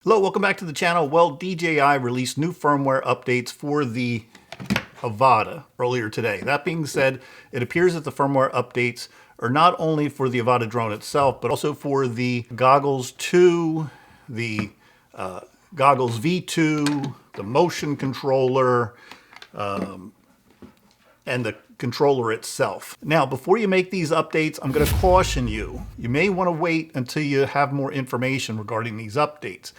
Hello, welcome back to the channel. Well, DJI released new firmware updates for the Avata earlier today. That being said, it appears that the firmware updates are not only for the Avata drone itself, but also for the Goggles 2, the Goggles V2, the motion controller, and the controller itself. Now, before you make these updates, I'm going to caution you. You may want to wait until you have more information regarding these updates.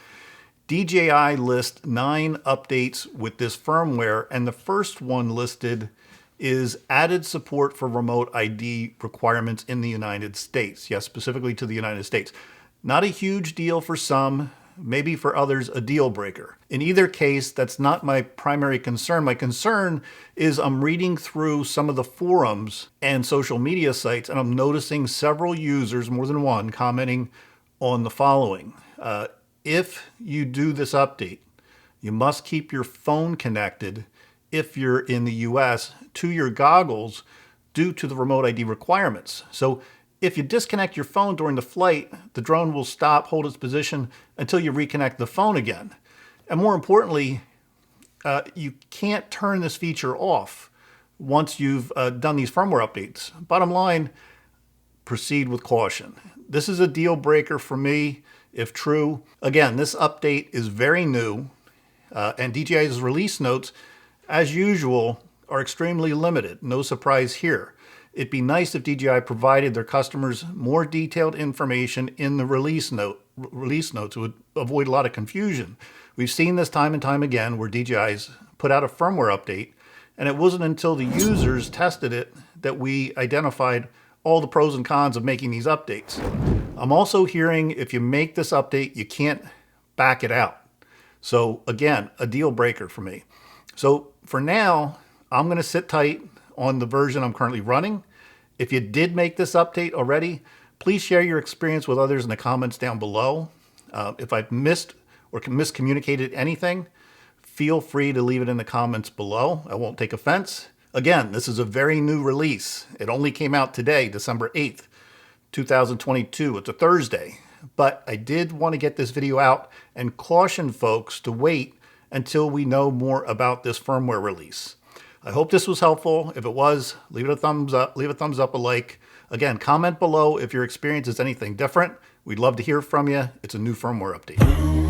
DJI lists 9 updates with this firmware, and the first one listed is added support for remote ID requirements in the United States. Yes, specifically to the United States. Not a huge deal for some, maybe for others a deal breaker. In either case, that's not my primary concern. My concern is I'm reading through some of the forums and social media sites, and I'm noticing several users, more than one, commenting on the following. If you do this update, you must keep your phone connected if you're in the US to your goggles due to the remote ID requirements. So if you disconnect your phone during the flight, the drone will stop, hold its position until you reconnect the phone again. And more importantly, you can't turn this feature off once you've done these firmware updates. Bottom line, proceed with caution. This is a deal breaker for me, if true. Again, this update is very new, and DJI's release notes, as usual, are extremely limited. No surprise here. It'd be nice if DJI provided their customers more detailed information in the release notes. It would avoid a lot of confusion. We've seen this time and time again where DJI's put out a firmware update, and it wasn't until the users tested it that we identified all the pros and cons of making these updates. I'm also hearing if you make this update, you can't back it out. So again, a deal breaker for me. So for now, I'm going to sit tight on the version I'm currently running. If you did make this update already, please share your experience with others in the comments down below. If I've missed or miscommunicated anything, feel free to leave it in the comments below. I won't take offense. Again, this is a very new release. It only came out today, December 8th, 2022. It's a Thursday. But I did want to get this video out and caution folks to wait until we know more about this firmware release. I hope this was helpful. If it was, leave it a thumbs up, a like. Again, comment below if your experience is anything different. We'd love to hear from you. It's a new firmware update.